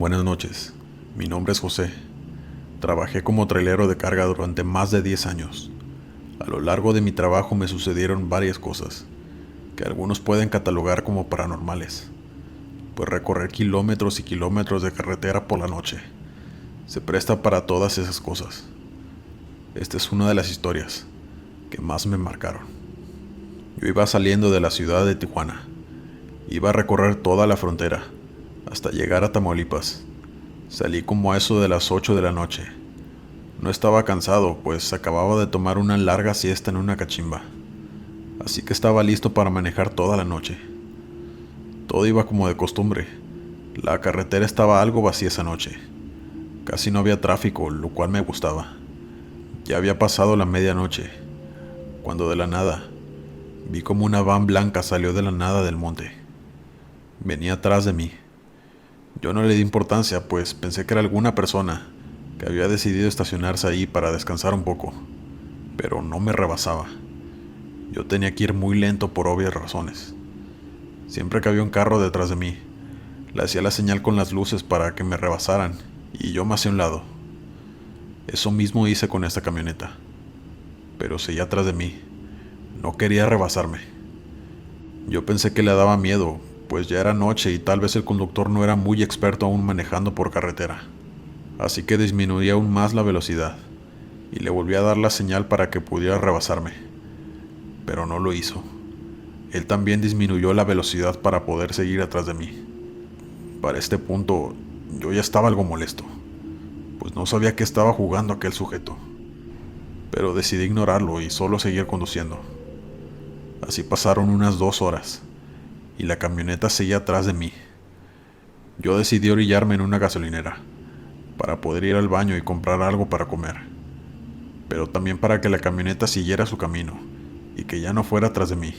Buenas noches, mi nombre es José. Trabajé como trailero de carga durante más de 10 años. A lo largo de mi trabajo me sucedieron varias cosas, que algunos pueden catalogar como paranormales, pues recorrer kilómetros y kilómetros de carretera por la noche se presta para todas esas cosas. Esta es una de las historias que más me marcaron. Yo iba saliendo de la ciudad de Tijuana. Iba a recorrer toda la frontera, hasta llegar a Tamaulipas. Salí como a eso de las 8 de la noche. No estaba cansado, pues acababa de tomar una larga siesta en una cachimba. Así que estaba listo para manejar toda la noche. Todo iba como de costumbre. La carretera estaba algo vacía esa noche. Casi no había tráfico, lo cual me gustaba. Ya había pasado la medianoche, cuando de la nada vi como una van blanca salió de la nada del monte. Venía atrás de mí. Yo no le di importancia, pues pensé que era alguna persona que había decidido estacionarse ahí para descansar un poco, pero no me rebasaba. Yo tenía que ir muy lento por obvias razones. Siempre que había un carro detrás de mí, le hacía la señal con las luces para que me rebasaran y yo me hacía a un lado. Eso mismo hice con esta camioneta, pero seguía atrás de mí. No quería rebasarme. Yo pensé que le daba miedo, pues ya era noche y tal vez el conductor no era muy experto aún manejando por carretera. Así que disminuí aún más la velocidad y le volví a dar la señal para que pudiera rebasarme. Pero no lo hizo. Él también disminuyó la velocidad para poder seguir atrás de mí. Para este punto, yo ya estaba algo molesto, pues no sabía qué estaba jugando aquel sujeto. Pero decidí ignorarlo y solo seguir conduciendo. Así pasaron unas 2 horas y la camioneta seguía atrás de mí. Yo decidí orillarme en una gasolinera para poder ir al baño y comprar algo para comer, pero también para que la camioneta siguiera su camino y que ya no fuera atrás de mí.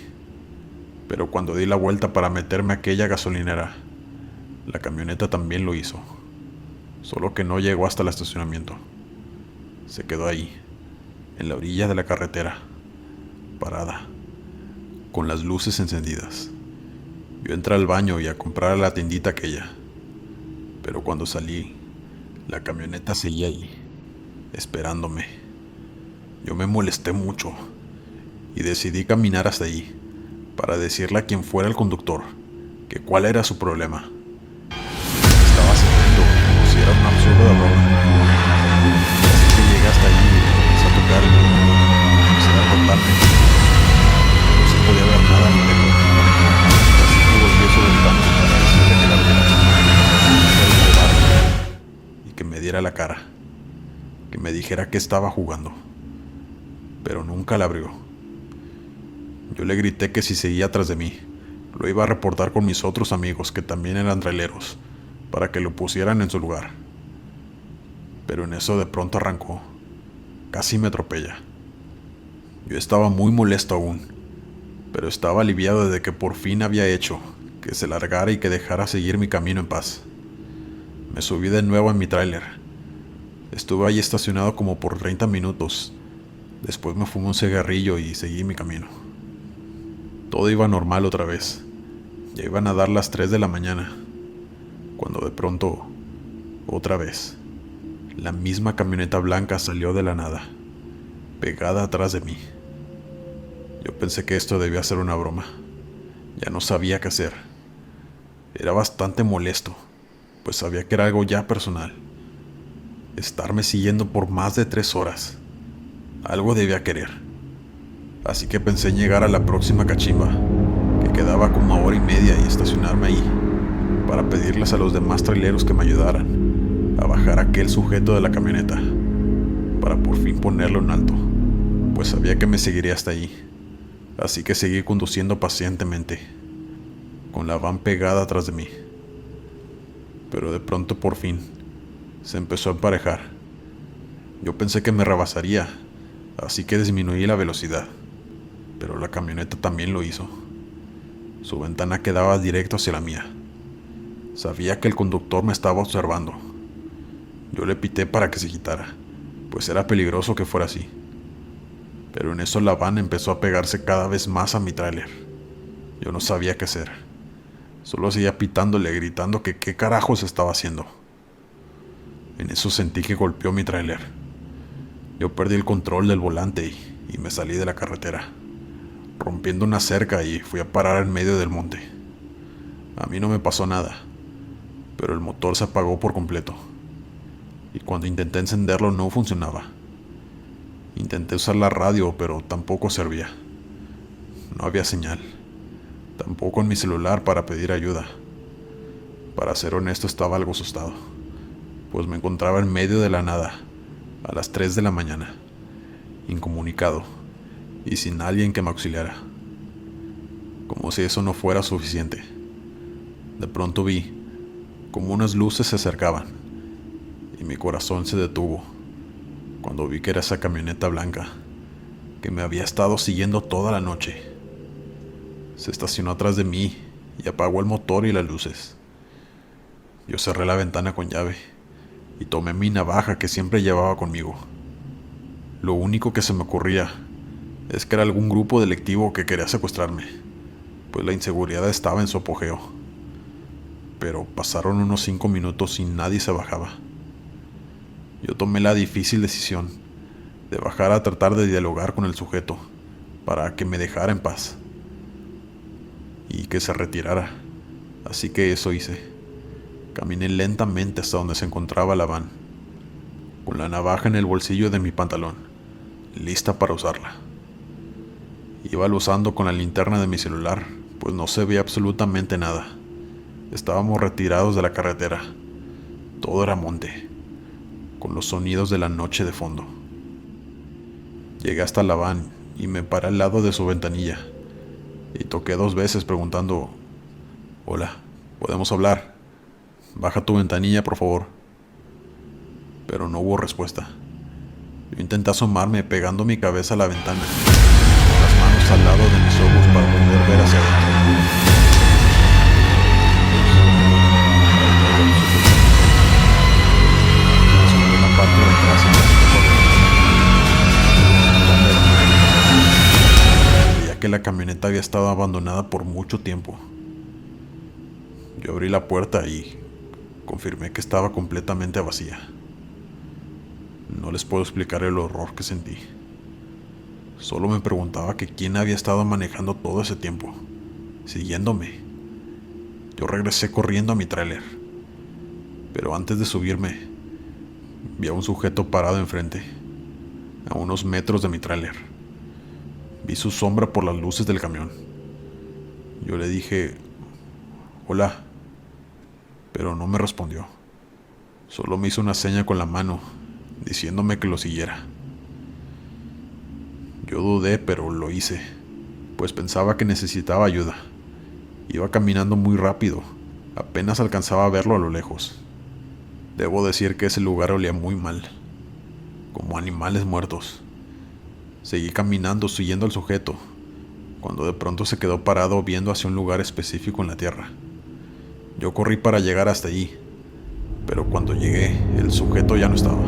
Pero cuando di la vuelta para meterme a aquella gasolinera, la camioneta también lo hizo, solo que no llegó hasta el estacionamiento. Se quedó ahí, en la orilla de la carretera, parada, con las luces encendidas. Yo entré al baño y a comprar a la tiendita aquella, pero cuando salí, la camioneta seguía ahí, esperándome. Yo me molesté mucho y decidí caminar hasta allí para decirle a quien fuera el conductor que cuál era su problema. Estaba haciendo como si era una absurda broma. Así que llegué hasta allí y comencé a tocar y comencé a contarme. No se podía ver nada ni lejos. Así que volví sobre el banco para decirle que la abriera, y que me diera la cara, que me dijera que estaba jugando. Pero nunca la abrió. Yo le grité que si seguía tras de mí, lo iba a reportar con mis otros amigos que también eran traileros, para que lo pusieran en su lugar. Pero en eso de pronto arrancó. Casi me atropella. Yo estaba muy molesto aún, pero estaba aliviado de que por fin había hecho que se largara y que dejara seguir mi camino en paz. Me subí de nuevo en mi tráiler. Estuve ahí estacionado como por 30 minutos. Después me fumé un cigarrillo y seguí mi camino. Todo iba normal otra vez. Ya iban a dar las 3 de la mañana, cuando de pronto, otra vez, la misma camioneta blanca salió de la nada, pegada atrás de mí. Yo pensé que esto debía ser una broma. Ya no sabía qué hacer. Era bastante molesto, pues sabía que era algo ya personal. Estarme siguiendo por más de 3 horas. Algo debía querer. Así que pensé en llegar a la próxima cachimba, que quedaba como a hora y media, y estacionarme ahí, para pedirles a los demás traileros que me ayudaran a bajar a aquel sujeto de la camioneta, para por fin ponerlo en alto, pues sabía que me seguiría hasta ahí. Así que seguí conduciendo pacientemente, con la van pegada atrás de mí. Pero de pronto por fin se empezó a emparejar. Yo pensé que me rebasaría, así que disminuí la velocidad, pero la camioneta también lo hizo. Su ventana quedaba directo hacia la mía. Sabía que el conductor me estaba observando. Yo le pité para que se quitara, pues era peligroso que fuera así. Pero en eso la van empezó a pegarse cada vez más a mi tráiler. Yo no sabía qué hacer. Solo seguía pitándole, gritando que qué carajos estaba haciendo. En eso sentí que golpeó mi tráiler. Yo perdí el control del volante y me salí de la carretera, rompiendo una cerca, y fui a parar en medio del monte. A mí no me pasó nada, pero el motor se apagó por completo, y cuando intenté encenderlo no funcionaba. Intenté usar la radio, pero tampoco servía. No había señal, tampoco en mi celular para pedir ayuda. Para ser honesto, estaba algo asustado, pues me encontraba en medio de la nada, a las 3 de la mañana, incomunicado y sin alguien que me auxiliara. Como si eso no fuera suficiente, de pronto vi como unas luces se acercaban y mi corazón se detuvo cuando vi que era esa camioneta blanca que me había estado siguiendo toda la noche. Se estacionó atrás de mí y apagó el motor y las luces. Yo cerré la ventana con llave y tomé mi navaja que siempre llevaba conmigo. Lo único que se me ocurría es que era algún grupo delictivo que quería secuestrarme, pues la inseguridad estaba en su apogeo. Pero pasaron unos 5 minutos y nadie se bajaba. Yo tomé la difícil decisión de bajar a tratar de dialogar con el sujeto para que me dejara en paz y que se retirara. Así que eso hice. Caminé lentamente hasta donde se encontraba la van, con la navaja en el bolsillo de mi pantalón, lista para usarla. Iba usando con la linterna de mi celular, pues no se veía absolutamente nada. Estábamos retirados de la carretera. Todo era monte, con los sonidos de la noche de fondo. Llegué hasta la van y me paré al lado de su ventanilla y toqué 2 veces preguntando: «Hola, ¿podemos hablar? Baja tu ventanilla, por favor». Pero no hubo respuesta. Yo intenté asomarme pegando mi cabeza a la ventana, con las manos al lado de mis ojos para poder ver hacia adentro. Sobre la parte de atrás veía que la camioneta había estado abandonada por mucho tiempo. Yo abrí la puerta y confirmé que estaba completamente vacía. No les puedo explicar el horror que sentí. Solo me preguntaba que quién había estado manejando todo ese tiempo, siguiéndome. Yo regresé corriendo a mi tráiler, pero antes de subirme, vi a un sujeto parado enfrente, a unos metros de mi tráiler. Vi su sombra por las luces del camión. Yo le dije: «Hola», pero no me respondió. Solo me hizo una seña con la mano, diciéndome que lo siguiera. Yo dudé, pero lo hice, pues pensaba que necesitaba ayuda. Iba caminando muy rápido, apenas alcanzaba a verlo a lo lejos. Debo decir que ese lugar olía muy mal, como animales muertos. Seguí caminando siguiendo al sujeto, cuando de pronto se quedó parado viendo hacia un lugar específico en la tierra. Yo corrí para llegar hasta allí, pero cuando llegué, el sujeto ya no estaba.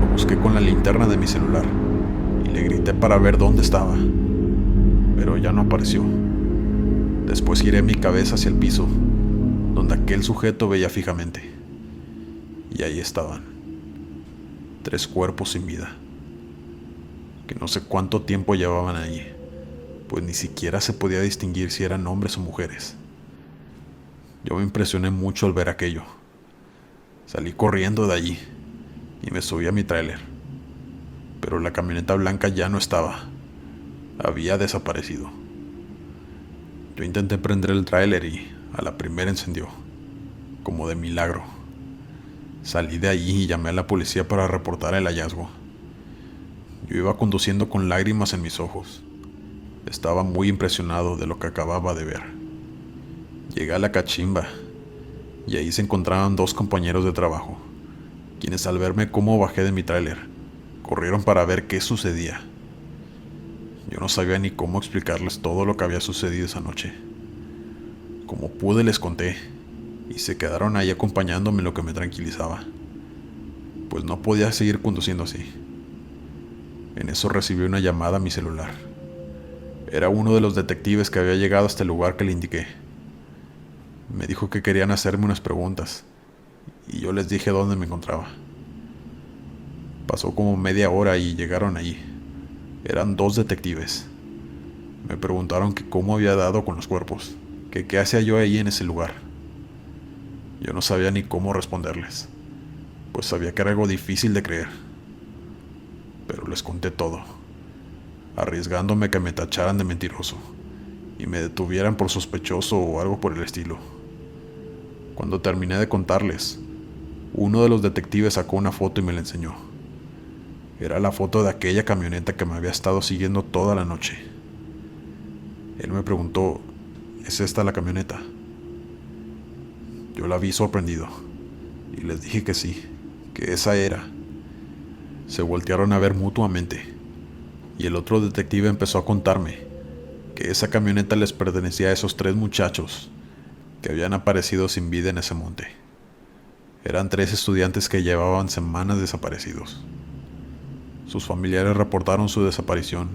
Lo busqué con la linterna de mi celular y le grité para ver dónde estaba, pero ya no apareció. Después giré mi cabeza hacia el piso, donde aquel sujeto veía fijamente, y ahí estaban, 3 cuerpos sin vida, que no sé cuánto tiempo llevaban allí, pues ni siquiera se podía distinguir si eran hombres o mujeres. Yo me impresioné mucho al ver aquello. Salí corriendo de allí y me subí a mi tráiler, pero la camioneta blanca ya no estaba. Había desaparecido. Yo intenté prender el tráiler y a la primera encendió, como de milagro. Salí de allí y llamé a la policía para reportar el hallazgo. Yo iba conduciendo con lágrimas en mis ojos. Estaba muy impresionado de lo que acababa de ver. Llegué a la cachimba y ahí se encontraban 2 compañeros de trabajo, quienes al verme cómo bajé de mi tráiler, corrieron para ver qué sucedía. Yo no sabía ni cómo explicarles todo lo que había sucedido esa noche. Como pude les conté, y se quedaron ahí acompañándome, lo que me tranquilizaba, pues no podía seguir conduciendo así. En eso recibí una llamada a mi celular. Era uno de los detectives que había llegado hasta el lugar que le indiqué. Me dijo que querían hacerme unas preguntas y yo les dije dónde me encontraba. Pasó como media hora y llegaron allí. Eran 2 detectives. Me preguntaron que cómo había dado con los cuerpos, que qué hacía yo ahí en ese lugar. Yo no sabía ni cómo responderles, pues sabía que era algo difícil de creer. Pero les conté todo, arriesgándome que me tacharan de mentiroso y me detuvieran por sospechoso o algo por el estilo. Cuando terminé de contarles, uno de los detectives sacó una foto y me la enseñó. Era la foto de aquella camioneta que me había estado siguiendo toda la noche. Él me preguntó, ¿es esta la camioneta? Yo la vi sorprendido y les dije que sí, que esa era. Se voltearon a ver mutuamente y el otro detective empezó a contarme que esa camioneta les pertenecía a esos 3 muchachos que habían aparecido sin vida en ese monte. Eran 3 estudiantes que llevaban semanas desaparecidos. Sus familiares reportaron su desaparición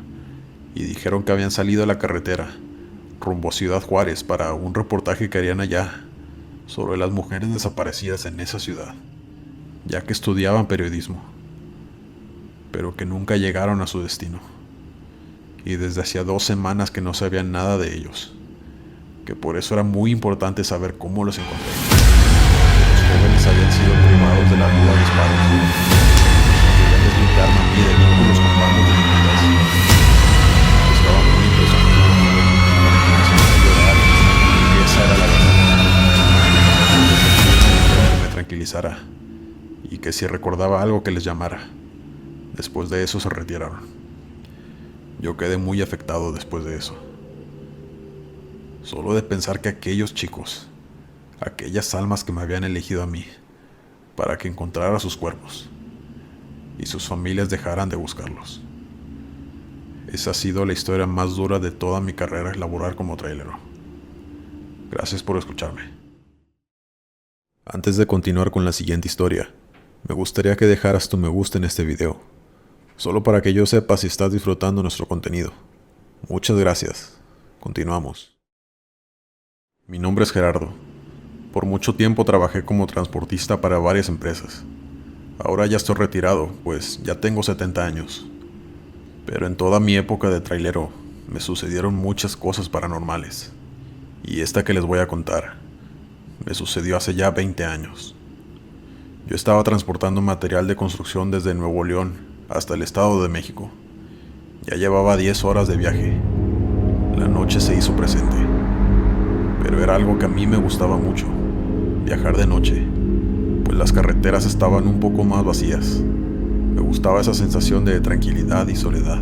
y dijeron que habían salido a la carretera rumbo a Ciudad Juárez para un reportaje que harían allá sobre las mujeres desaparecidas en esa ciudad, ya que estudiaban periodismo, pero que nunca llegaron a su destino. Y desde hacía 2 semanas que no sabían nada de ellos, que por eso era muy importante saber cómo los encontré. Los jóvenes habían sido privados de la vida a disparos. Querían deslindarme a mí de vínculos con bandos delincuentes. Estaba muy impresionado. Me llorar y esa era la verdad. Que me tranquilizara y que si recordaba algo que les llamara. Después de eso se retiraron. Yo quedé muy afectado después de eso. Solo de pensar que aquellos chicos, aquellas almas que me habían elegido a mí, para que encontrara sus cuerpos, y sus familias dejaran de buscarlos. Esa ha sido la historia más dura de toda mi carrera laboral como trailero. Gracias por escucharme. Antes de continuar con la siguiente historia, me gustaría que dejaras tu me gusta en este video, solo para que yo sepa si estás disfrutando nuestro contenido. Muchas gracias. Continuamos. Mi nombre es Gerardo. Por mucho tiempo trabajé como transportista para varias empresas. Ahora ya estoy retirado, pues ya tengo 70 años. Pero en toda mi época de trailero me sucedieron muchas cosas paranormales. Y esta que les voy a contar me sucedió hace ya 20 años. Yo estaba transportando material de construcción desde Nuevo León hasta el Estado de México. Ya llevaba 10 horas de viaje. La noche se hizo presente. Pero era algo que a mí me gustaba mucho, viajar de noche, pues las carreteras estaban un poco más vacías. Me gustaba esa sensación de tranquilidad y soledad.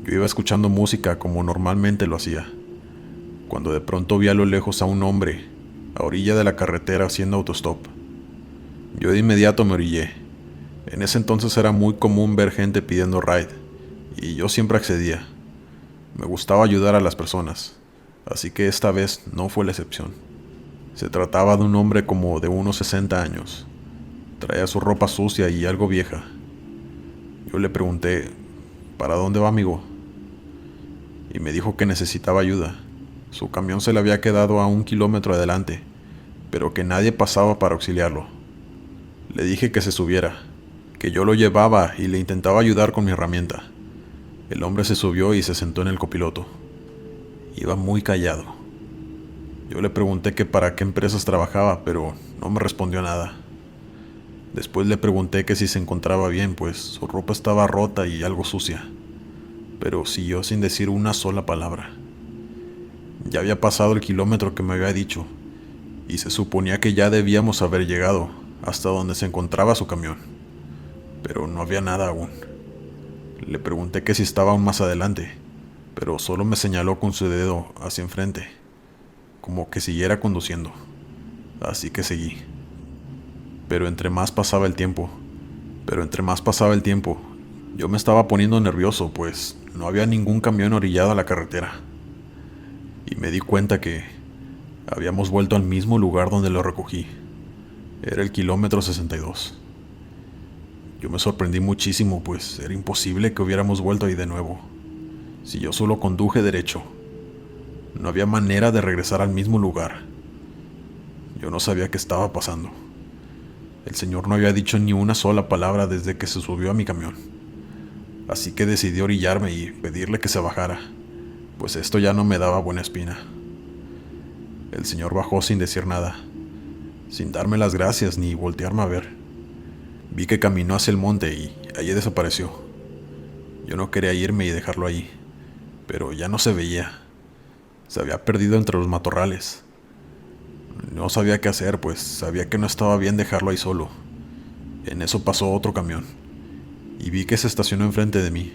Yo iba escuchando música como normalmente lo hacía, cuando de pronto vi a lo lejos a un hombre, a orilla de la carretera haciendo autostop. Yo de inmediato me orillé. En ese entonces era muy común ver gente pidiendo ride, y yo siempre accedía. Me gustaba ayudar a las personas, así que esta vez no fue la excepción. Se trataba de un hombre como de unos 60 años. Traía su ropa sucia y algo vieja. Yo le pregunté, ¿para dónde va, amigo? Y me dijo que necesitaba ayuda. Su camión se le había quedado a 1 kilómetro adelante, pero que nadie pasaba para auxiliarlo. Le dije que se subiera, que yo lo llevaba y le intentaba ayudar con mi herramienta. El hombre se subió y se sentó en el copiloto. Iba muy callado. Yo le pregunté que para qué empresas trabajaba, pero no me respondió nada. Después le pregunté que si se encontraba bien, pues su ropa estaba rota y algo sucia, pero siguió sin decir una sola palabra. Ya había pasado el kilómetro que me había dicho, y se suponía que ya debíamos haber llegado hasta donde se encontraba su camión, pero no había nada aún. Le pregunté que si estaba aún más adelante, pero solo me señaló con su dedo hacia enfrente, como que siguiera conduciendo. Así que seguí. Pero entre más pasaba el tiempo, yo me estaba poniendo nervioso, pues no había ningún camión orillado a la carretera. Y me di cuenta que habíamos vuelto al mismo lugar donde lo recogí. Era el kilómetro 62. Yo me sorprendí muchísimo, pues era imposible que hubiéramos vuelto ahí de nuevo. Si yo solo conduje derecho, no había manera de regresar al mismo lugar. Yo no sabía qué estaba pasando. El señor no había dicho ni una sola palabra desde que se subió a mi camión. Así que decidí orillarme y pedirle que se bajara, pues esto ya no me daba buena espina. El señor bajó sin decir nada, sin darme las gracias ni voltearme a ver. Vi que caminó hacia el monte y allí desapareció. Yo no quería irme y dejarlo ahí, pero ya no se veía. Se había perdido entre los matorrales. No sabía qué hacer, pues sabía que no estaba bien dejarlo ahí solo. En eso pasó otro camión, y vi que se estacionó enfrente de mí.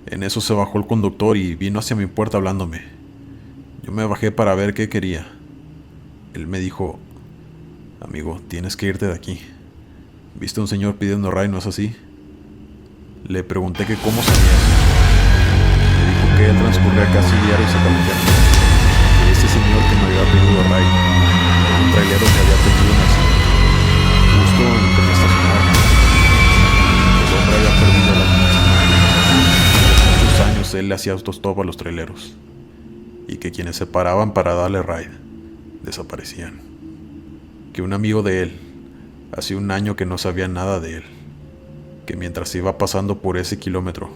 En eso se bajó el conductor y vino hacia mi puerta hablándome. Yo me bajé para ver qué quería. Él me dijo: amigo, tienes que irte de aquí. ¿Viste a un señor pidiendo ray, no es así? Le pregunté que cómo sabía eso. Me dijo que él transcurría casi diario Sacramento. Que ese señor que me había pedido ray era un trailero que había tenido un accidente justo en que me estacionaba. El hombre había perdido la vida. Por muchos años él le hacía autostop a los traileros, y que quienes se paraban para darle ride desaparecían. Que un amigo de él, hacía un año que no sabía nada de él, que mientras iba pasando por ese kilómetro,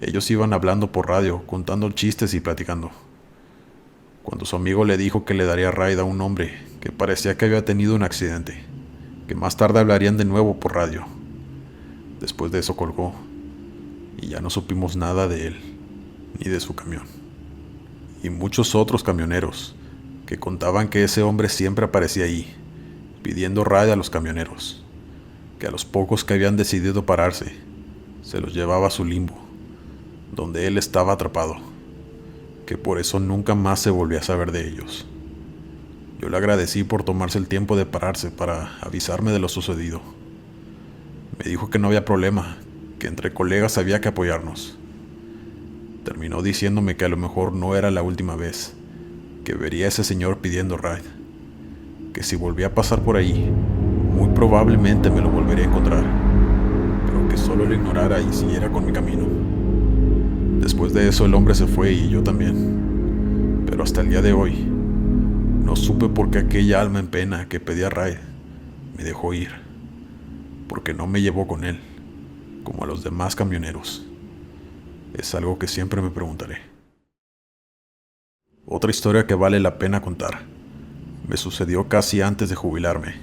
ellos iban hablando por radio, contando chistes y platicando. Cuando su amigo le dijo que le daría ride a un hombre que parecía que había tenido un accidente, que más tarde hablarían de nuevo por radio. Después de eso colgó, y ya no supimos nada de él, ni de su camión. Y muchos otros camioneros, que contaban que ese hombre siempre aparecía ahí, pidiendo ride a los camioneros, que a los pocos que habían decidido pararse, se los llevaba a su limbo, donde él estaba atrapado, que por eso nunca más se volvió a saber de ellos. Yo le agradecí por tomarse el tiempo de pararse para avisarme de lo sucedido. Me dijo que no había problema, que entre colegas había que apoyarnos. Terminó diciéndome que a lo mejor no era la última vez que vería a ese señor pidiendo ride, que si volvía a pasar por ahí, muy probablemente me lo volvería a encontrar, pero que solo lo ignorara y siguiera con mi camino. Después de eso el hombre se fue y yo también, pero hasta el día de hoy no supe por qué aquella alma en pena que pedía ride me dejó ir, porque no me llevó con él, como a los demás camioneros. Es algo que siempre me preguntaré. Otra historia que vale la pena contar me sucedió casi antes de jubilarme.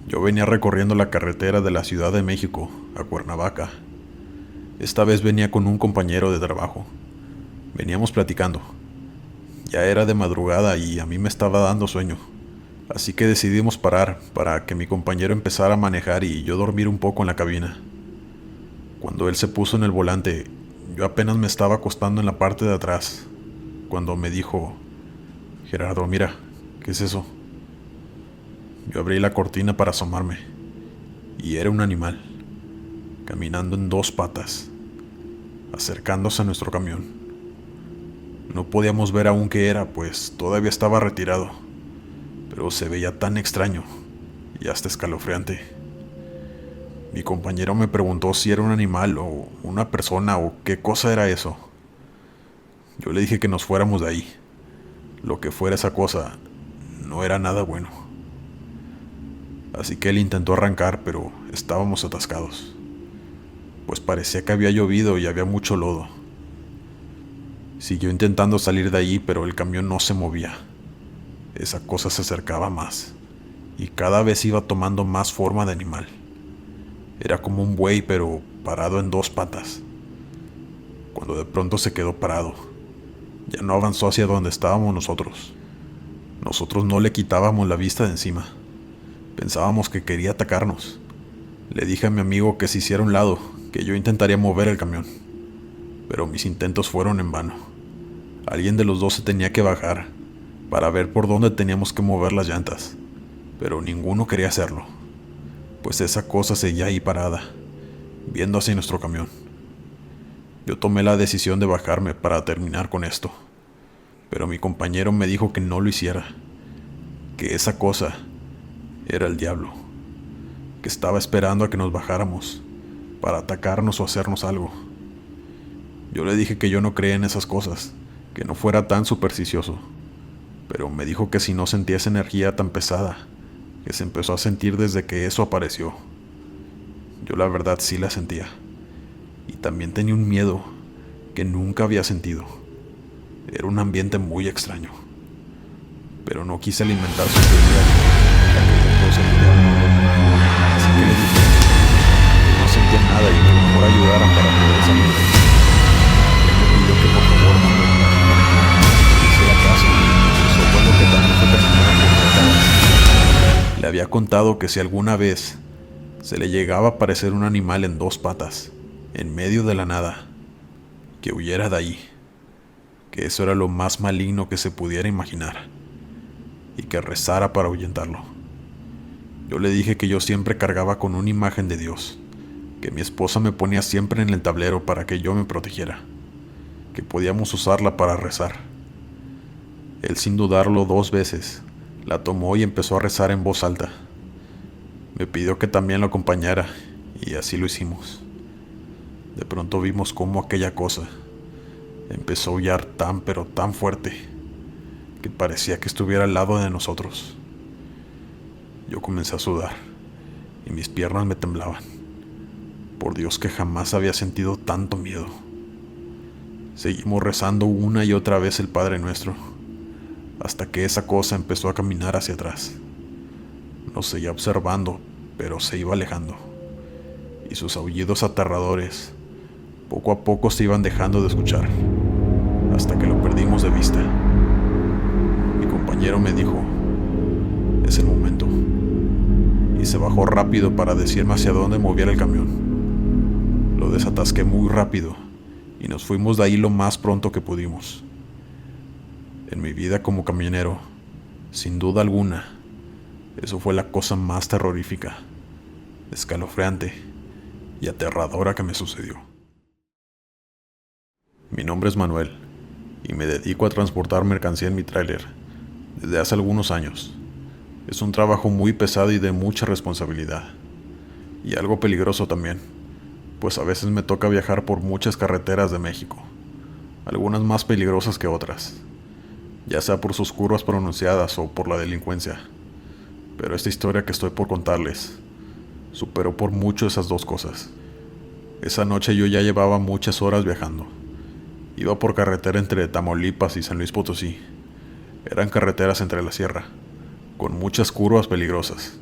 Yo venía recorriendo la carretera de la Ciudad de México a Cuernavaca. Esta vez venía con un compañero de trabajo. Veníamos platicando. Ya era de madrugada y a mí me estaba dando sueño, así que decidimos parar para que mi compañero empezara a manejar y yo dormir un poco en la cabina. Cuando él se puso en el volante, yo apenas me estaba acostando en la parte de atrás, cuando me dijo: Gerardo, mira, ¿qué es eso? Yo abrí la cortina para asomarme, y era un animal, caminando en dos patas, acercándose a nuestro camión. No podíamos ver aún qué era, pues todavía estaba retirado, pero se veía tan extraño y hasta escalofriante. Mi compañero me preguntó si era un animal o una persona o qué cosa era eso. Yo le dije que nos fuéramos de ahí. Lo que fuera esa cosa no era nada bueno. Así que él intentó arrancar, pero estábamos atascados, pues parecía que había llovido y había mucho lodo. Siguió intentando salir de allí, pero el camión no se movía. Esa cosa se acercaba más, y cada vez iba tomando más forma de animal. Era como un buey, pero parado en dos patas. Cuando de pronto se quedó parado, ya no avanzó hacia donde estábamos nosotros. Nosotros no le quitábamos la vista de encima. Pensábamos que quería atacarnos. Le dije a mi amigo que se hiciera a un lado, que yo intentaría mover el camión, pero mis intentos fueron en vano. Alguien de los dos se tenía que bajar para ver por dónde teníamos que mover las llantas, pero ninguno quería hacerlo, pues esa cosa seguía ahí parada, viendo hacia nuestro camión. Yo tomé la decisión de bajarme para terminar con esto, pero mi compañero me dijo que no lo hiciera, que esa cosa era el diablo, que estaba esperando a que nos bajáramos para atacarnos o hacernos algo. Yo le dije que yo no creía en esas cosas, que no fuera tan supersticioso, pero me dijo que si no sentía esa energía tan pesada, que se empezó a sentir desde que eso apareció. Yo la verdad sí la sentía. Y también tenía un miedo que nunca había sentido. Era un ambiente muy extraño. Pero no quise alimentar su teoría hasta que el doctor se limpiara. Así que le dije que no sentía nada y que mejor ayudaran para poder salir de ahí. Él me pidió que por favor no me hiciera caso. Eso fue lo que también fue terminado por tratar. Le había contado que si alguna vez se le llegaba a aparecer un animal en dos patas, en medio de la nada, que huyera de ahí, que eso era lo más maligno que se pudiera imaginar, y que rezara para ahuyentarlo. Yo le dije que yo siempre cargaba con una imagen de Dios, que mi esposa me ponía siempre en el tablero para que yo me protegiera, que podíamos usarla para rezar. Él, sin dudarlo 2 veces, la tomó y empezó a rezar en voz alta. Me pidió que también lo acompañara, y así lo hicimos. De pronto vimos cómo aquella cosa empezó a aullar tan pero tan fuerte que parecía que estuviera al lado de nosotros. Yo comencé a sudar y mis piernas me temblaban. Por Dios que jamás había sentido tanto miedo. Seguimos rezando una y otra vez el Padre Nuestro, hasta que esa cosa empezó a caminar hacia atrás. Nos seguía observando, pero se iba alejando, y sus aullidos aterradores poco a poco se iban dejando de escuchar, hasta que lo perdimos de vista. Mi compañero me dijo: es el momento, y se bajó rápido para decirme hacia dónde moviera el camión. Lo desatasqué muy rápido y nos fuimos de ahí lo más pronto que pudimos. En mi vida como camionero, sin duda alguna, eso fue la cosa más terrorífica, escalofriante y aterradora que me sucedió. Mi nombre es Manuel y me dedico a transportar mercancía en mi tráiler desde hace algunos años. Es un trabajo muy pesado y de mucha responsabilidad, y algo peligroso también, pues a veces me toca viajar por muchas carreteras de México, algunas más peligrosas que otras, ya sea por sus curvas pronunciadas o por la delincuencia. Pero esta historia que estoy por contarles superó por mucho esas dos cosas. Esa noche yo ya llevaba muchas horas viajando. Iba por carretera entre Tamaulipas y San Luis Potosí. Eran carreteras entre la sierra, con muchas curvas peligrosas.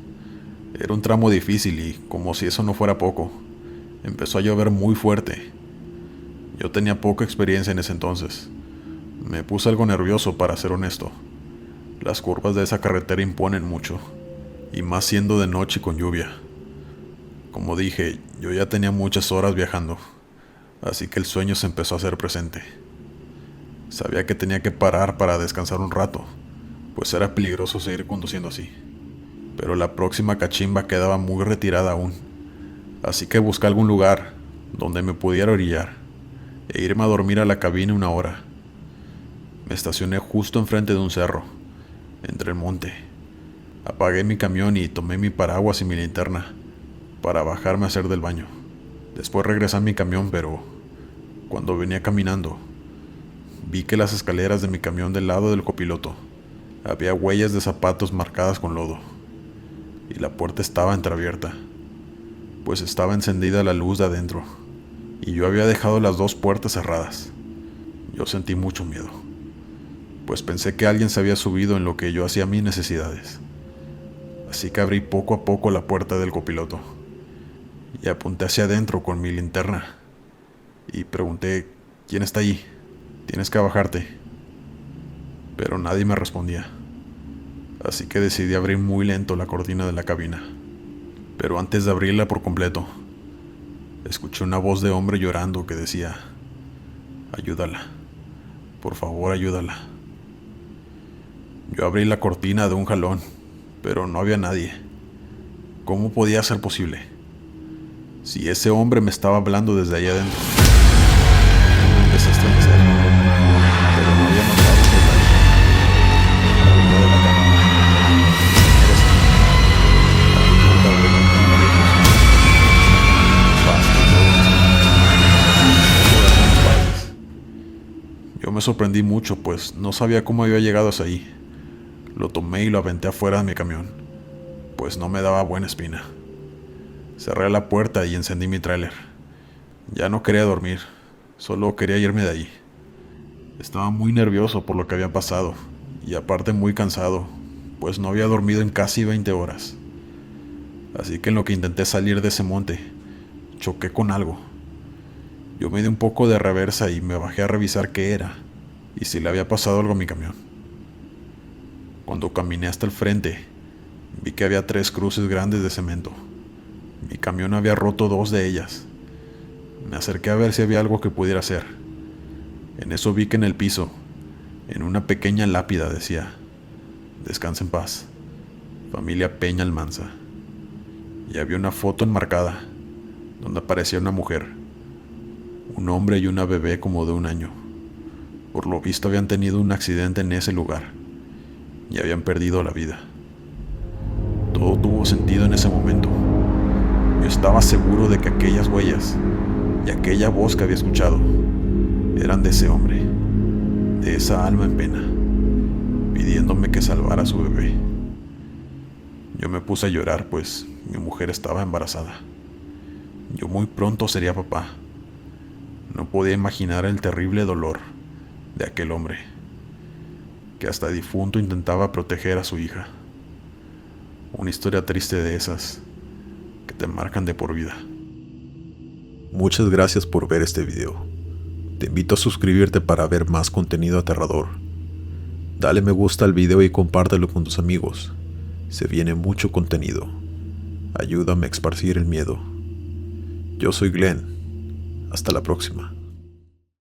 Era un tramo difícil y, como si eso no fuera poco, empezó a llover muy fuerte. Yo tenía poca experiencia en ese entonces. Me puse algo nervioso, para ser honesto. Las curvas de esa carretera imponen mucho, y más siendo de noche y con lluvia. Como dije, yo ya tenía muchas horas viajando, así que el sueño se empezó a hacer presente. Sabía que tenía que parar para descansar un rato, pues era peligroso seguir conduciendo así. Pero la próxima cachimba quedaba muy retirada aún, así que busqué algún lugar donde me pudiera orillar e irme a dormir a la cabina 1 hora. Me estacioné justo enfrente de un cerro, entre el monte. Apagué mi camión y tomé mi paraguas y mi linterna para bajarme a hacer del baño. Después regresé a mi camión, pero cuando venía caminando, vi que las escaleras de mi camión del lado del copiloto había huellas de zapatos marcadas con lodo, y la puerta estaba entreabierta, pues estaba encendida la luz de adentro, y yo había dejado las 2 puertas cerradas. Yo sentí mucho miedo, pues pensé que alguien se había subido en lo que yo hacía mis necesidades. Así que abrí poco a poco la puerta del copiloto y apunté hacia adentro con mi linterna y pregunté: ¿quién está ahí? Tienes que bajarte. Pero nadie me respondía, así que decidí abrir muy lento la cortina de la cabina. Pero antes de abrirla por completo, escuché una voz de hombre llorando que decía: ayúdala, por favor ayúdala. Yo abrí la cortina de un jalón, pero no había nadie. ¿Cómo podía ser posible? Si ese hombre me estaba hablando desde allá adentro. Me empecé a estremecer, pero no había notado un detalle. Arriba de la cama, eres tú. A tu puerta abuela, una vieja. Yo me sorprendí mucho, pues no sabía cómo había llegado hasta ahí. Lo tomé y lo aventé afuera de mi camión, pues no me daba buena espina. Cerré la puerta y encendí mi tráiler. Ya no quería dormir, solo quería irme de ahí. Estaba muy nervioso por lo que había pasado, y aparte muy cansado, pues no había dormido en casi 20 horas. Así que en lo que intenté salir de ese monte, choqué con algo. Yo me di un poco de reversa y me bajé a revisar qué era, y si le había pasado algo a mi camión. Cuando caminé hasta el frente, vi que había 3 cruces grandes de cemento. Mi camión había roto 2 de ellas. Me acerqué a ver si había algo que pudiera hacer. En eso vi que en el piso, en una pequeña lápida, decía: "Descansa en paz, familia Peña Almanza". Y había una foto enmarcada, donde aparecía una mujer, un hombre y una bebé como de 1 año. Por lo visto habían tenido un accidente en ese lugar y habían perdido la vida. Todo tuvo sentido en ese momento. Yo estaba seguro de que aquellas huellas y aquella voz que había escuchado eran de ese hombre, de esa alma en pena, pidiéndome que salvara a su bebé. Yo me puse a llorar, pues mi mujer estaba embarazada. Yo muy pronto sería papá. No podía imaginar el terrible dolor de aquel hombre, que hasta difunto intentaba proteger a su hija. Una historia triste de esas que te marcan de por vida. Muchas gracias por ver este video. Te invito a suscribirte para ver más contenido aterrador. Dale me gusta al video y compártelo con tus amigos. Se viene mucho contenido. Ayúdame a esparcir el miedo. Yo soy Glenn. Hasta la próxima.